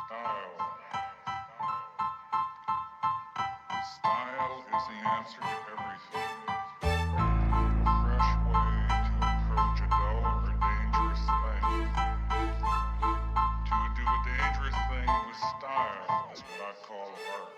Style. Style is the answer to everything. A fresh way to approach a dull or dangerous thing. To do a dangerous thing with style is what I call art.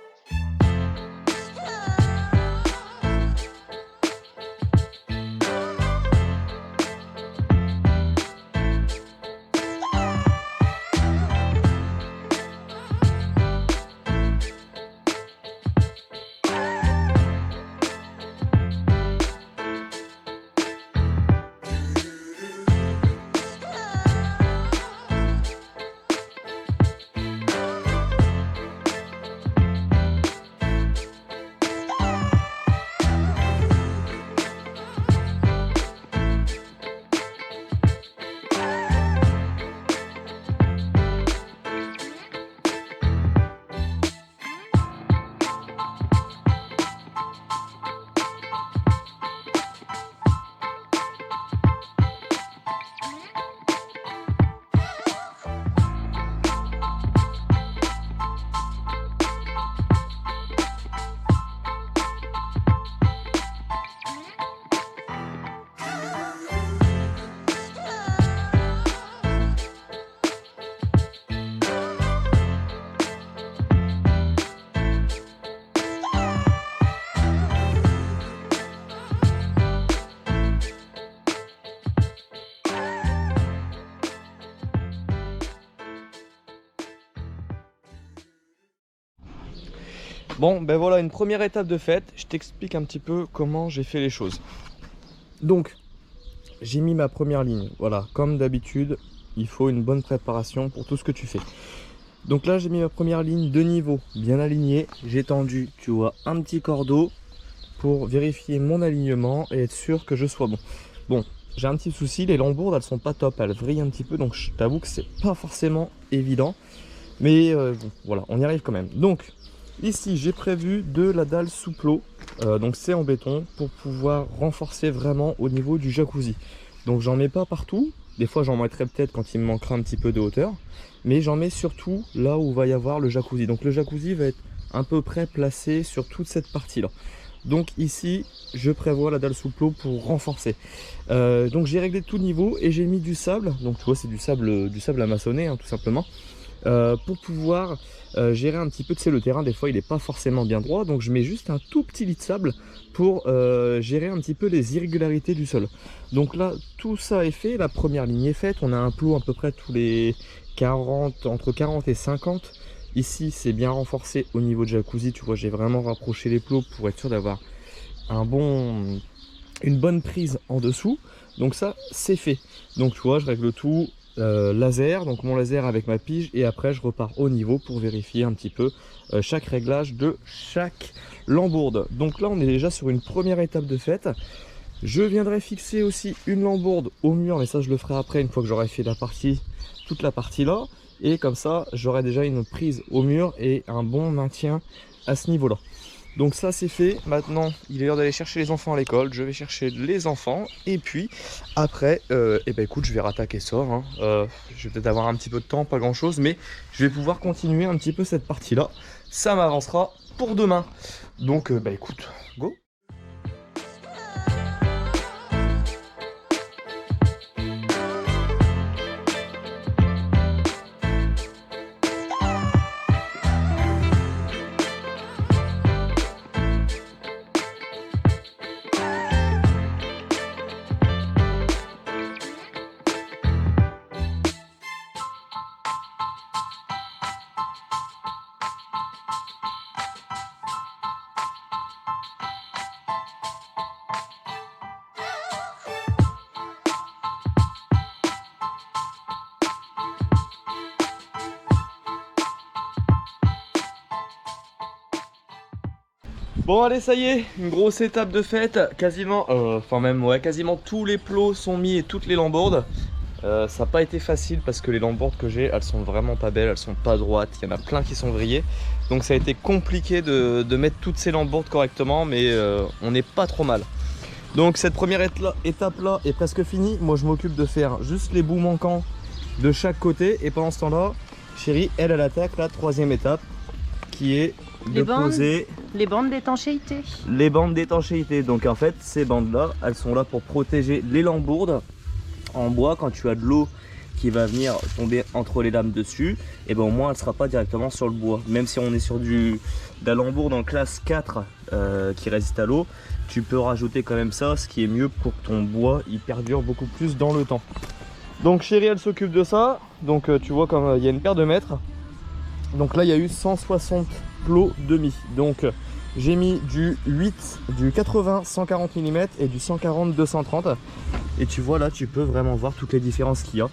Bon, ben voilà une première étape de faite. Je t'explique un petit peu comment j'ai fait les choses. Donc, j'ai mis ma première ligne. Voilà, comme d'habitude, il faut une bonne préparation pour tout ce que tu fais. Donc là, j'ai mis ma première ligne de niveau bien alignée. J'ai tendu, tu vois, un petit cordeau pour vérifier mon alignement et être sûr que je sois bon. Bon, j'ai un petit souci, les lambourdes, elles sont pas top, elles vrillent un petit peu, donc je t'avoue que c'est pas forcément évident. Mais bon, voilà, on y arrive quand même. Donc, ici, j'ai prévu de la dalle sous-plot, donc c'est en béton, pour pouvoir renforcer vraiment au niveau du jacuzzi. Donc j'en mets pas partout, des fois j'en mettrai peut-être quand il me manquera un petit peu de hauteur, mais j'en mets surtout là où va y avoir le jacuzzi. Donc le jacuzzi va être à peu près placé sur toute cette partie-là. Donc ici, je prévois la dalle sous-plot pour renforcer. Donc j'ai réglé tout niveau et j'ai mis du sable, donc tu vois c'est du sable à maçonner hein, tout simplement. Pour pouvoir gérer un petit peu, tu sais, le terrain des fois il n'est pas forcément bien droit, donc je mets juste un tout petit lit de sable pour gérer un petit peu les irrégularités du sol. Donc là tout ça est fait, la première ligne est faite, on a un plot à peu près tous les 40, entre 40 et 50. Ici c'est bien renforcé au niveau de jacuzzi, tu vois j'ai vraiment rapproché les plots pour être sûr d'avoir une bonne prise en dessous. Donc ça c'est fait, donc tu vois je règle tout. Laser, donc mon laser avec ma pige, et après je repars au niveau pour vérifier un petit peu chaque réglage de chaque lambourde. Donc là on est déjà sur une première étape de fait. Je viendrai fixer aussi une lambourde au mur, mais ça je le ferai après une fois que j'aurai fait toute la partie là, et comme ça j'aurai déjà une prise au mur et un bon maintien à ce niveau là. Donc ça c'est fait, maintenant il est l'heure d'aller chercher les enfants à l'école, je vais chercher les enfants et puis après, eh ben écoute je vais rattaquer ça, hein. Je vais peut-être avoir un petit peu de temps, pas grand chose, mais je vais pouvoir continuer un petit peu cette partie là, ça m'avancera pour demain. Donc bah écoute, go. Bon allez ça y est, une grosse étape de fête, quasiment, quasiment tous les plots sont mis et toutes les lambourdes. Ça n'a pas été facile parce que les lambourdes que j'ai, elles sont vraiment pas belles, elles sont pas droites, il y en a plein qui sont vrillées. Donc ça a été compliqué de mettre toutes ces lambourdes correctement, mais on n'est pas trop mal. Donc cette première étape là est presque finie, moi je m'occupe de faire juste les bouts manquants de chaque côté et pendant ce temps là, Chérie, elle attaque la troisième étape qui est de poser les bandes d'étanchéité. les bandes d'étanchéité. Donc en fait, ces bandes-là, elles sont là pour protéger les lambourdes en bois quand tu as de l'eau qui va venir tomber entre les lames dessus, et ben au moins elle sera pas directement sur le bois. Même si on est sur de la lambourde en classe 4 qui résiste à l'eau, tu peux rajouter quand même ça, ce qui est mieux pour que ton bois il perdure beaucoup plus dans le temps. Donc chérie, elle s'occupe de ça. Donc tu vois comme il y a une paire de mètres. Donc là il y a eu 160 plots demi. Donc j'ai mis du 8, du 80 140 mm et du 140 230. Et tu vois là, tu peux vraiment voir toutes les différences qu'il y a.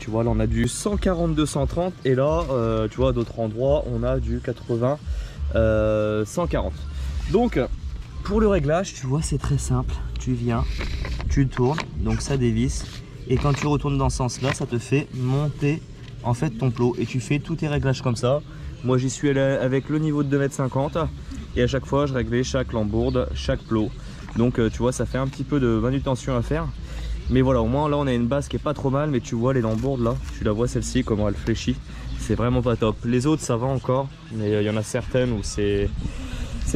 Tu vois là on a du 140 230 et là tu vois à d'autres endroits on a du 80 140. Donc pour le réglage, tu vois c'est très simple. Tu viens, tu tournes, donc ça dévisse. Et quand tu retournes dans ce sens là, ça te fait monter en fait ton plot. Et tu fais tous tes réglages comme ça. Moi j'y suis allé avec le niveau de 2,50 m. Et à chaque fois je réglais chaque lambourde, chaque plot. Donc tu vois ça fait un petit peu de manutention à faire. Mais voilà, au moins là on a une base qui est pas trop mal. Mais tu vois les lambourdes là, tu la vois celle-ci comment elle fléchit. C'est vraiment pas top. Les autres ça va encore. Mais il y en a certaines où c'est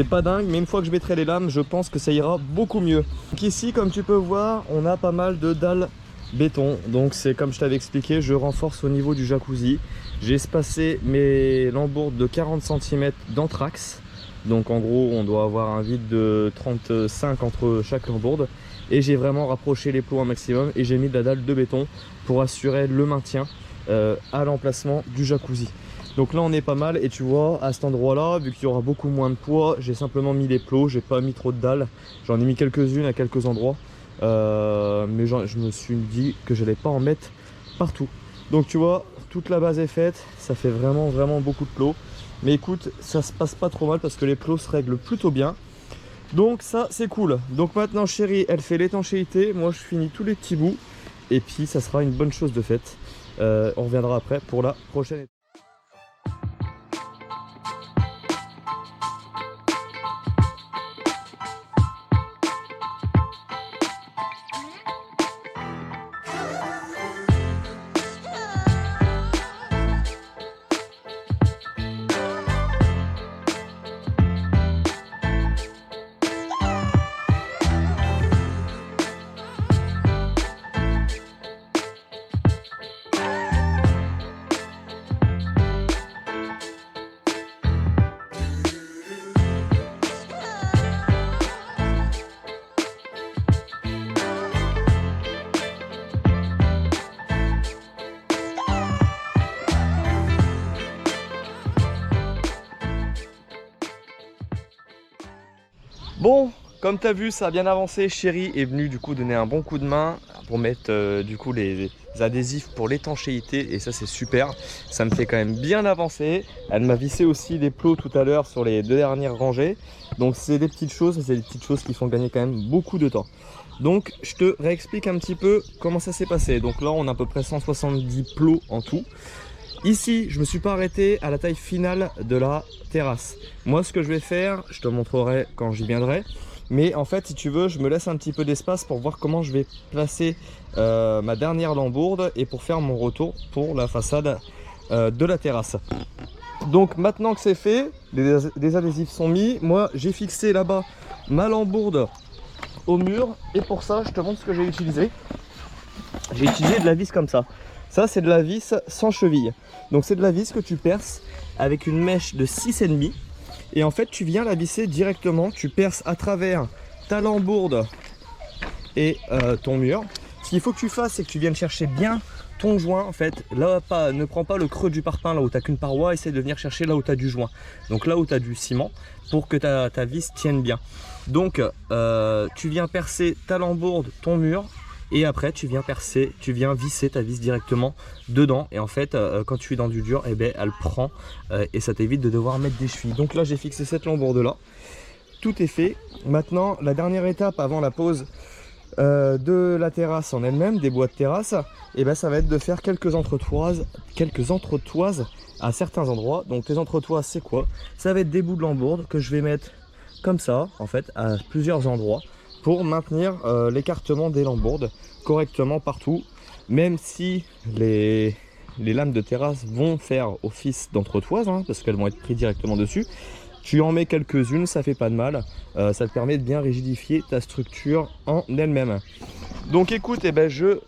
pas dingue. Mais une fois que je mettrai les lames, je pense que ça ira beaucoup mieux. Donc ici comme tu peux voir, on a pas mal de dalles béton. Donc c'est comme je t'avais expliqué, je renforce au niveau du jacuzzi. J'ai espacé mes lambourdes de 40 cm d'anthrax. Donc en gros on doit avoir un vide de 35 entre chaque lambourde. Et j'ai vraiment rapproché les plots un maximum et j'ai mis de la dalle de béton pour assurer le maintien à l'emplacement du jacuzzi. Donc là on est pas mal et tu vois à cet endroit là, vu qu'il y aura beaucoup moins de poids, j'ai simplement mis les plots, j'ai pas mis trop de dalles. J'en ai mis quelques-unes à quelques endroits. Mais je me suis dit que j'allais pas en mettre partout. Donc tu vois, toute la base est faite, ça fait vraiment beaucoup de plots. Mais écoute, ça se passe pas trop mal parce que les plots se règlent plutôt bien. Donc ça c'est cool. Donc maintenant chérie, elle fait l'étanchéité, moi je finis tous les petits bouts. Et puis ça sera une bonne chose de faite. On reviendra après pour la prochaine étape. Bon, comme tu as vu, ça a bien avancé. Chérie est venue du coup donner un bon coup de main pour mettre du coup les adhésifs pour l'étanchéité et ça c'est super. Ça me fait quand même bien avancer. Elle m'a vissé aussi les plots tout à l'heure sur les 2 dernières rangées. Donc c'est des petites choses, c'est des petites choses qui font gagner quand même beaucoup de temps. Donc je te réexplique un petit peu comment ça s'est passé. Donc là on a à peu près 170 plots en tout. Ici, je ne me suis pas arrêté à la taille finale de la terrasse. Moi, ce que je vais faire, je te montrerai quand j'y viendrai. Mais en fait, si tu veux, je me laisse un petit peu d'espace pour voir comment je vais placer ma dernière lambourde et pour faire mon retour pour la façade de la terrasse. Donc maintenant que c'est fait, les adhésifs sont mis. Moi, j'ai fixé là-bas ma lambourde au mur. Et pour ça, je te montre ce que j'ai utilisé. J'ai utilisé de la vis comme ça. Ça c'est de la vis sans cheville. Donc c'est de la vis que tu perces avec une mèche de 6,5. Et en fait tu viens la visser directement. Tu perces à travers ta lambourde et ton mur. Ce qu'il faut que tu fasses, c'est que tu viennes chercher bien ton joint. En fait, là, ne prends pas le creux du parpaing là où tu n'as qu'une paroi. Essaie de venir chercher là où tu as du joint. Donc là où tu as du ciment pour que ta vis tienne bien. Donc tu viens percer ta lambourde, ton mur. Et après tu viens visser ta vis directement dedans. Et en fait quand tu es dans du dur, eh ben, elle prend et ça t'évite de devoir mettre des chevilles. Donc là j'ai fixé cette lambourde là. Tout est fait. Maintenant la dernière étape avant la pose de la terrasse en elle-même, des bois de terrasse, et ben, ça va être de faire quelques entretoises à certains endroits. Donc les entretoises c'est quoi? Ça va être des bouts de lambourde que je vais mettre comme ça en fait à plusieurs endroits pour maintenir l'écartement des lambourdes correctement partout, même si les les lames de terrasse vont faire office d'entretoise, hein, parce qu'elles vont être prises directement dessus. Tu en mets quelques-unes, ça fait pas de mal. Ça te permet de bien rigidifier ta structure en elle-même. Donc écoute, eh ben, je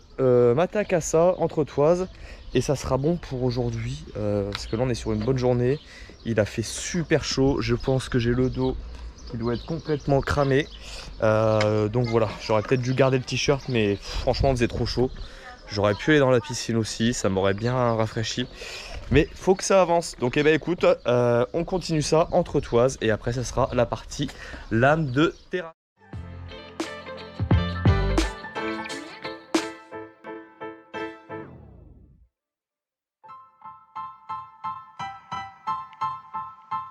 m'attaque à ça, entretoise, et ça sera bon pour aujourd'hui, parce que là on est sur une bonne journée. Il a fait super chaud, je pense que j'ai le dos qui doit être complètement cramé. Donc voilà, j'aurais peut-être dû garder le t-shirt, mais franchement, il faisait trop chaud. J'aurais pu aller dans la piscine aussi, ça m'aurait bien rafraîchi. Mais faut que ça avance. Donc eh ben écoute, on continue ça entre toises et après ça sera la partie lame de terrasse.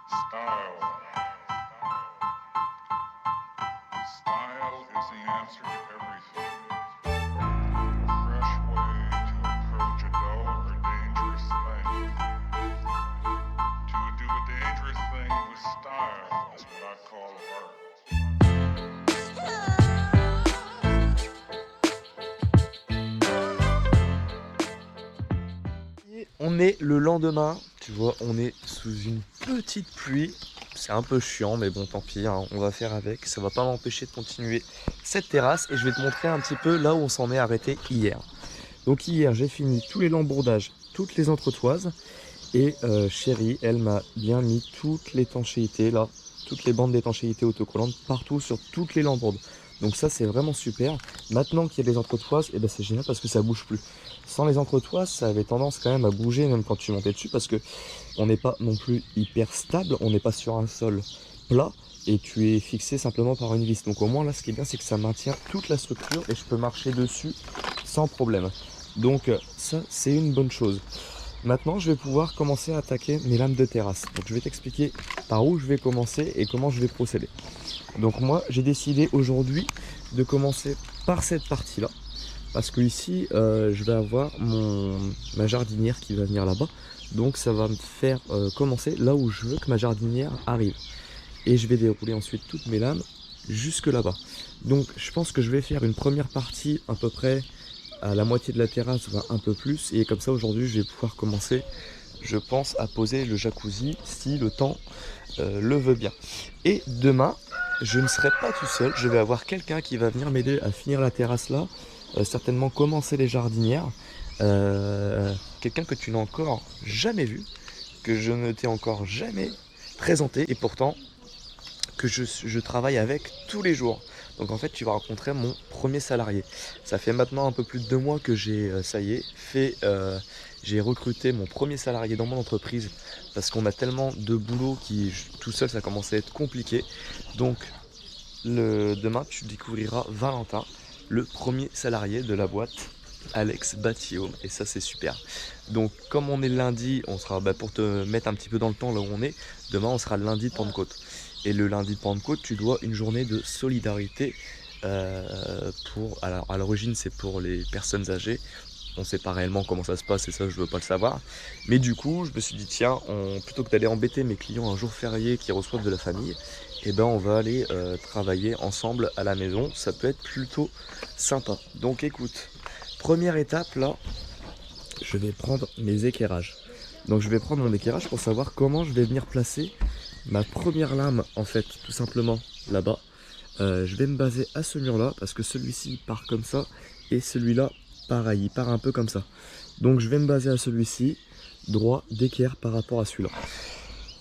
Style. Style is the answer to everything. A fresh way to approach a dull or dangerous thing. To do a dangerous thing with style is what I call art. Et on est le lendemain, tu vois, on est sous une petite pluie. C'est un peu chiant, mais bon, tant pis, hein, on va faire avec. Ça va pas m'empêcher de continuer cette terrasse et je vais te montrer un petit peu là où on s'en est arrêté hier. Donc hier, j'ai fini tous les lambourdages, toutes les entretoises. Et Chérie, elle m'a bien mis toute l'étanchéité là, toutes les bandes d'étanchéité autocollantes partout sur toutes les lambourdes. Donc ça, c'est vraiment super. Maintenant qu'il y a des entretoises, et ben c'est génial parce que ça bouge plus. Sans les entretoises, ça avait tendance quand même à bouger même quand tu montais dessus parce que on n'est pas non plus hyper stable, on n'est pas sur un sol plat et tu es fixé simplement par une vis. Donc au moins là, ce qui est bien, c'est que ça maintient toute la structure et je peux marcher dessus sans problème. Donc ça, c'est une bonne chose. Maintenant, je vais pouvoir commencer à attaquer mes lames de terrasse. Donc je vais t'expliquer par où je vais commencer et comment je vais procéder. Donc moi, j'ai décidé aujourd'hui de commencer par cette partie-là. Parce que ici, je vais avoir ma jardinière qui va venir là-bas. Donc ça va me faire commencer là où je veux que ma jardinière arrive. Et je vais dérouler ensuite toutes mes lames jusque là-bas. Donc je pense que je vais faire une première partie à peu près à la moitié de la terrasse, voire un peu plus. Et comme ça aujourd'hui, je vais pouvoir commencer, je pense, à poser le jacuzzi si le temps le veut bien. Et demain, je ne serai pas tout seul. Je vais avoir quelqu'un qui va venir m'aider à finir la terrasse là. Certainement commencer les jardinières. Quelqu'un que tu n'as encore jamais vu, que je ne t'ai encore jamais présenté et pourtant que je travaille avec tous les jours. Donc en fait tu vas rencontrer mon premier salarié. Ça fait maintenant un peu plus de 2 mois que j'ai, ça y est, j'ai recruté mon premier salarié dans mon entreprise parce qu'on a tellement de boulot qui tout seul ça commence à être compliqué. Donc demain tu découvriras Valentin, le premier salarié de la boîte Alex Batillaume, et ça c'est super. Donc comme on est lundi, on sera, pour te mettre un petit peu dans le temps là où on est, demain on sera le lundi de Pentecôte. Et le lundi de Pentecôte, tu dois une journée de solidarité alors à l'origine c'est pour les personnes âgées. On sait pas réellement comment ça se passe et ça je veux pas le savoir. Mais du coup je me suis dit tiens, plutôt que d'aller embêter mes clients un jour férié qui reçoivent de la famille, et ben on va aller travailler ensemble à la maison. Ça peut être plutôt sympa. Donc écoute, première étape là, je vais prendre mes éclairages. Donc je vais prendre mon éclairage pour savoir comment je vais venir placer ma première lame en fait, tout simplement là-bas. Je vais me baser à ce mur là parce que celui-ci part comme ça et celui-là pareil, il part un peu comme ça. Donc je vais me baser à celui-ci, droit d'équerre par rapport à celui-là.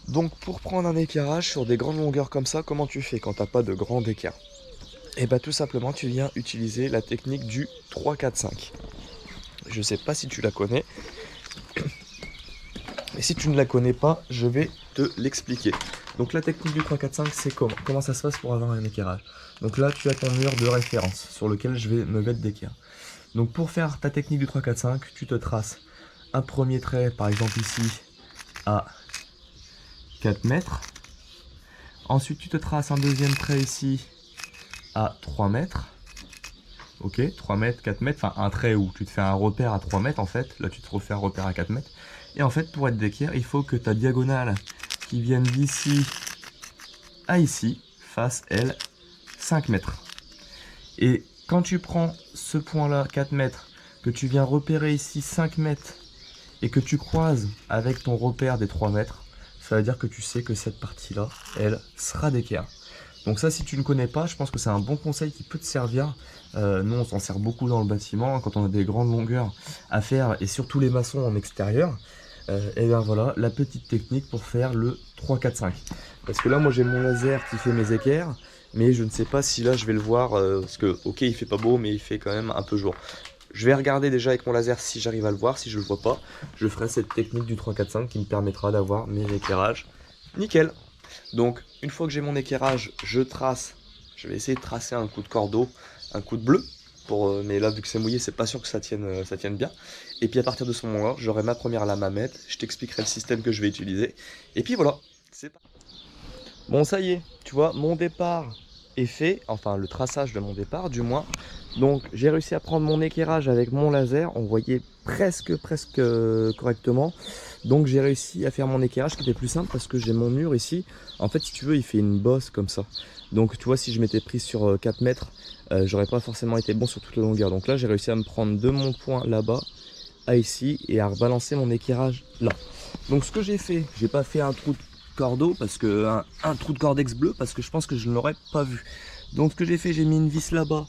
Donc pour prendre un éclairage sur des grandes longueurs comme ça, comment tu fais quand t'as pas de grand équerre? Et bah tout simplement tu viens utiliser la technique du 3-4-5. Je sais pas si tu la connais. Et si tu ne la connais pas, je vais te l'expliquer. Donc la technique du 3-4-5, c'est comment ça se passe pour avoir un équerrage. Donc là, tu as ton mur de référence sur lequel je vais me mettre d'équerre. Donc pour faire ta technique du 3-4-5, tu te traces un premier trait, par exemple ici, à 4 mètres. Ensuite, tu te traces un deuxième trait ici à 3 mètres. Ok, 3 mètres, 4 mètres, enfin un trait où tu te fais un repère à 3 mètres en fait. Là, tu te refais un repère à 4 mètres. Et en fait, pour être d'équerre, il faut que ta diagonale qui vienne d'ici à ici fasse, elle, 5 mètres. Et quand tu prends ce point-là, 4 mètres, que tu viens repérer ici 5 mètres et que tu croises avec ton repère des 3 mètres, ça veut dire que tu sais que cette partie-là, elle sera d'équerre. Donc ça, si tu ne connais pas, je pense que c'est un bon conseil qui peut te servir. Nous, on s'en sert beaucoup dans le bâtiment, quand on a des grandes longueurs à faire, et surtout les maçons en extérieur. Et bien voilà, la petite technique pour faire le 3-4-5. Parce que là, moi, j'ai mon laser qui fait mes équerres, mais je ne sais pas si là, je vais le voir, parce que, ok, il fait pas beau, mais il fait quand même un peu jour. Je vais regarder déjà avec mon laser si j'arrive à le voir. Si je le vois pas, je ferai cette technique du 3-4-5 qui me permettra d'avoir mes éclairages nickel. Donc une fois que j'ai mon éclairage, je trace. Je vais essayer de tracer un coup de cordeau, un coup de bleu. Mais là vu que c'est mouillé, c'est pas sûr que ça tienne bien. Et puis à partir de ce moment-là, j'aurai ma première lame à mettre. Je t'expliquerai le système que je vais utiliser. Et puis voilà, c'est parti. Bon, ça y est, tu vois, mon départ est fait, enfin le traçage de mon départ du moins. Donc j'ai réussi à prendre mon éclairage avec mon laser, on voyait presque correctement. Donc j'ai réussi à faire mon éclairage qui était plus simple parce que j'ai mon mur ici. En fait, si tu veux, il fait une bosse comme ça. Donc tu vois, si je m'étais pris sur 4 mètres, j'aurais pas forcément été bon sur toute la longueur. Donc là, j'ai réussi à me prendre de mon point là-bas à ici et à rebalancer mon éclairage là. Donc ce que j'ai fait, j'ai pas fait un trou de cordeau parce que un trou de cordex bleu parce que je pense que je ne l'aurais pas vu. Donc ce que j'ai fait, j'ai mis une vis là-bas,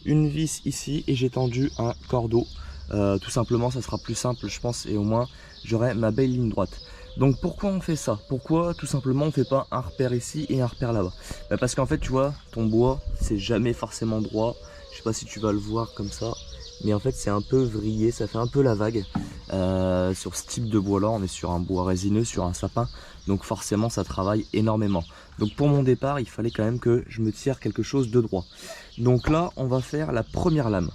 une vis ici et j'ai tendu un cordeau. Tout simplement, ça sera plus simple je pense et au moins j'aurai ma belle ligne droite. Donc pourquoi on fait ça? Pourquoi tout simplement on fait pas un repère ici et un repère là-bas? Parce qu'en fait tu vois, ton bois c'est jamais forcément droit. Je sais pas si tu vas le voir comme ça, mais en fait c'est un peu vrillé, ça fait un peu la vague. Sur ce type de bois là, on est sur un bois résineux, sur un sapin, donc forcément ça travaille énormément. Donc pour mon départ, il fallait quand même que je me tire quelque chose de droit. Donc là, on va faire la première lame.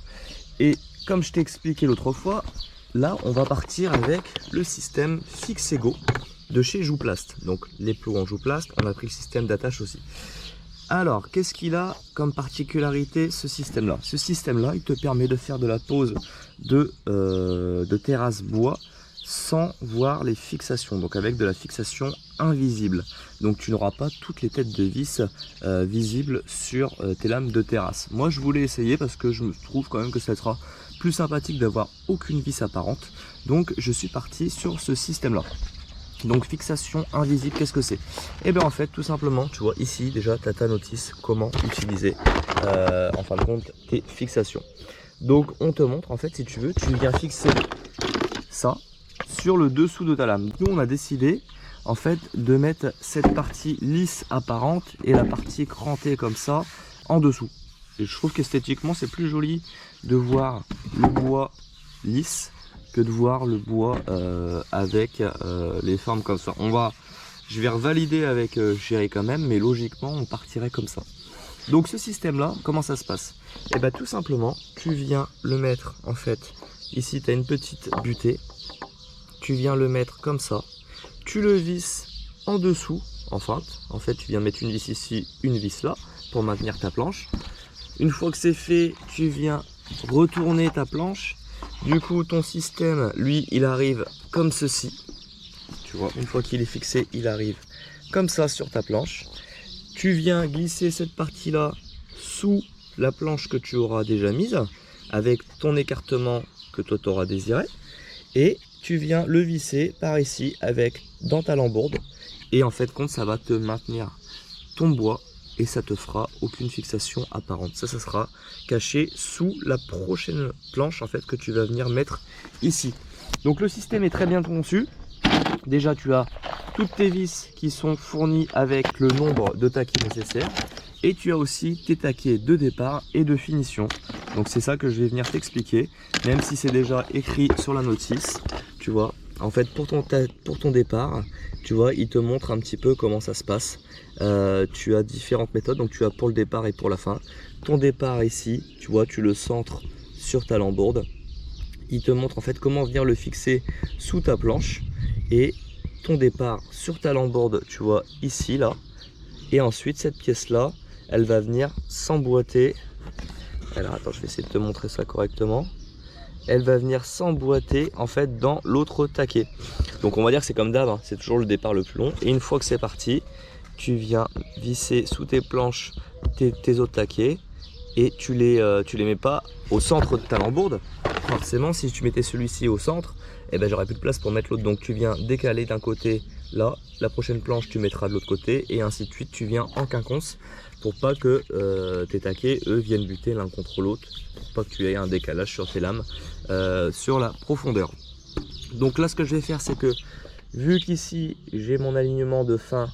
Et comme je t'ai expliqué l'autre fois, là on va partir avec le système Fixego de chez Jouplast. Donc les plots en Jouplast, on a pris le système d'attache aussi. Alors, qu'est-ce qu'il a comme particularité ce système-là? Ce système-là, il te permet de faire de la pose de terrasse bois sans voir les fixations, donc avec de la fixation invisible. Donc tu n'auras pas toutes les têtes de vis visibles sur tes lames de terrasse. Moi, je voulais essayer parce que je me trouve quand même que ça sera plus sympathique d'avoir aucune vis apparente. Donc, je suis parti sur ce système-là. Donc fixation invisible, qu'est-ce que c'est? Et bien en fait tout simplement, tu vois ici déjà tu as ta notice comment utiliser en fin de compte tes fixations. Donc on te montre en fait, si tu veux, tu viens fixer ça sur le dessous de ta lame. Nous on a décidé en fait de mettre cette partie lisse apparente et la partie crantée comme ça en dessous. Et je trouve qu'esthétiquement c'est plus joli de voir le bois lisse que de voir le bois avec les formes comme ça. Je vais revalider avec Chéri quand même, mais logiquement on partirait comme ça. Donc ce système là, comment ça se passe? Et bien tout simplement, tu viens le mettre en fait, ici tu as une petite butée, tu viens le mettre comme ça, tu le visses en dessous, en fait tu viens mettre une vis ici, une vis là, pour maintenir ta planche. Une fois que c'est fait, tu viens retourner ta planche. Du coup, ton système, lui, il arrive comme ceci. Tu vois, une fois qu'il est fixé, il arrive comme ça sur ta planche. Tu viens glisser cette partie-là sous la planche que tu auras déjà mise, avec ton écartement que toi tu auras désiré. Et tu viens le visser par ici, avec dans ta lambourde. Et en fait, compte, ça va te maintenir ton bois. Et ça te fera aucune fixation apparente. Ça sera caché sous la prochaine planche en fait que tu vas venir mettre ici. Donc le système est très bien conçu. Déjà tu as toutes tes vis qui sont fournies avec le nombre de taquets nécessaires. Et tu as aussi tes taquets de départ et de finition. Donc c'est ça que je vais venir t'expliquer. Même si c'est déjà écrit sur la notice. Tu vois, en fait pour ton départ, tu vois, il te montre un petit peu comment ça se passe. Tu as différentes méthodes, donc tu as pour le départ et pour la fin. Ton départ ici, tu vois, tu le centres sur ta lambourde. Il te montre en fait comment venir le fixer sous ta planche. Et ton départ sur ta lambourde, tu vois, ici, là. Et ensuite, cette pièce-là, elle va venir s'emboîter. Alors attends, je vais essayer de te montrer ça correctement. Elle va venir s'emboîter en fait dans l'autre taquet. Donc on va dire que c'est comme d'hab, hein, c'est toujours le départ le plus long. Et une fois que c'est parti, tu viens visser sous tes planches tes autres taquets et tu les mets pas au centre de ta lambourde. Oh, forcément si tu mettais celui-ci au centre, eh ben, j'aurais plus de place pour mettre l'autre. Donc tu viens décaler d'un côté là, la prochaine planche tu mettras de l'autre côté et ainsi de suite. Tu viens en quinconce pour pas que tes taquets eux viennent buter l'un contre l'autre, pour pas que tu aies un décalage sur tes lames sur la profondeur. Donc là ce que je vais faire, c'est que vu qu'ici j'ai mon alignement de fin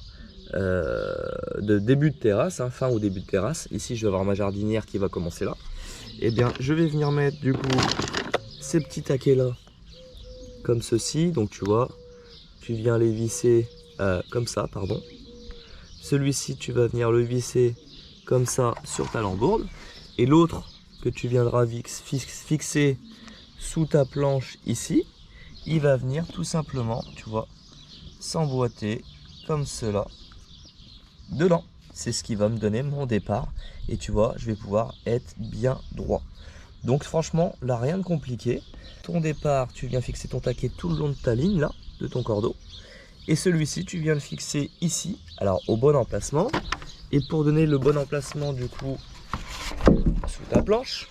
de début de terrasse, hein, fin ou début de terrasse, ici je vais avoir ma jardinière qui va commencer là, et bien je vais venir mettre du coup ces petits taquets là comme ceci. Donc tu vois, tu viens les visser comme ça, pardon. Celui-ci tu vas venir le visser comme ça sur ta lambourde, et l'autre que tu viendras fixer sous ta planche ici, il va venir tout simplement, tu vois, s'emboîter comme cela dedans. C'est ce qui va me donner mon départ, et tu vois, je vais pouvoir être bien droit. Donc franchement, là rien de compliqué. Ton départ, tu viens fixer ton taquet tout le long de ta ligne là, de ton cordeau, et celui-ci tu viens le fixer ici, alors au bon emplacement. Et pour donner le bon emplacement du coup sous ta planche,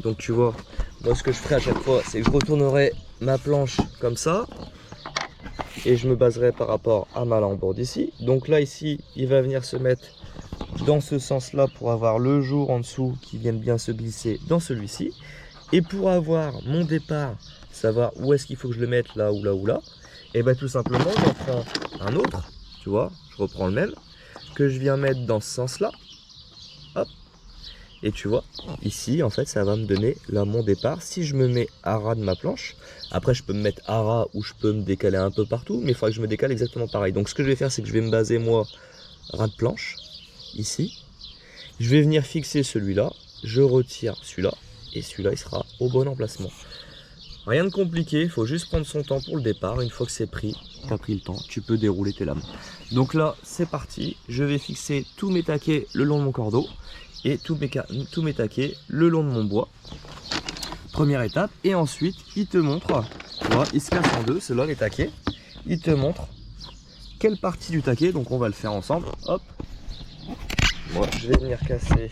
donc tu vois, moi ce que je ferai à chaque fois, c'est que je retournerai ma planche comme ça et je me baserai par rapport à ma lambourde ici. Donc là ici, il va venir se mettre dans ce sens là pour avoir le jour en dessous qui vienne bien se glisser dans celui-ci, et pour avoir mon départ, savoir où est-ce qu'il faut que je le mette, là ou là ou là, et bien tout simplement j'en prends un autre, tu vois, je reprends le même que je viens mettre dans ce sens là, hop. Et tu vois, ici, en fait, ça va me donner là mon départ. Si je me mets à ras de ma planche, après je peux me mettre à ras ou je peux me décaler un peu partout, mais il faudra que je me décale exactement pareil. Donc ce que je vais faire, c'est que je vais me baser, moi, ras de planche, ici. Je vais venir fixer celui-là, je retire celui-là, et celui-là, il sera au bon emplacement. Rien de compliqué, il faut juste prendre son temps pour le départ. Une fois que c'est pris, tu as pris le temps, tu peux dérouler tes lames. Donc là, c'est parti. Je vais fixer tous mes taquets le long de mon cordeau et tous mes taquets le long de mon bois. Première étape. Et ensuite, il te montre, tu vois, il se casse en deux, c'est là les taquets. Il te montre quelle partie du taquet, donc on va le faire ensemble. Hop. Moi, je vais venir casser,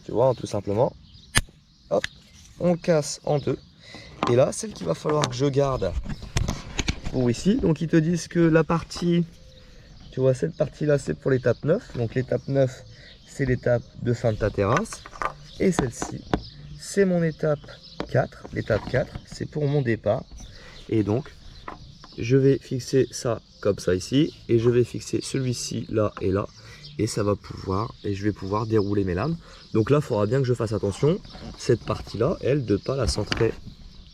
tu vois, tout simplement. Hop. On casse en deux. Et là, celle qu'il va falloir que je garde pour ici. Donc, ils te disent que la partie, tu vois, cette partie-là, c'est pour l'étape 9. Donc, l'étape 9, c'est l'étape de fin de ta terrasse. Et celle-ci, c'est mon étape 4. L'étape 4, c'est pour mon départ. Et donc, je vais fixer ça comme ça ici. Et je vais fixer celui-ci là et là. Et ça va pouvoir, et je vais pouvoir dérouler mes lames. Donc là, il faudra bien que je fasse attention. Cette partie-là, elle, de pas la centrer,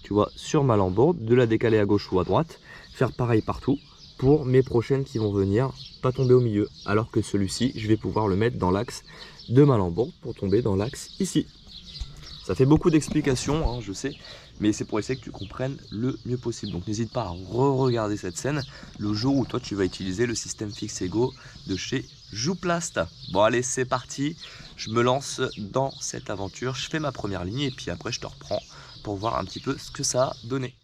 tu vois, sur ma lambourde, de la décaler à gauche ou à droite. Faire pareil partout pour mes prochaines qui vont venir, pas tomber au milieu. Alors que celui-ci, je vais pouvoir le mettre dans l'axe de ma lambourde pour tomber dans l'axe ici. Ça fait beaucoup d'explications, hein, je sais, mais c'est pour essayer que tu comprennes le mieux possible. Donc n'hésite pas à re-regarder cette scène le jour où toi tu vas utiliser le système Fixego de chez Jouplast. Bon allez, c'est parti, je me lance dans cette aventure, je fais ma première ligne et puis après je te reprends pour voir un petit peu ce que ça a donné.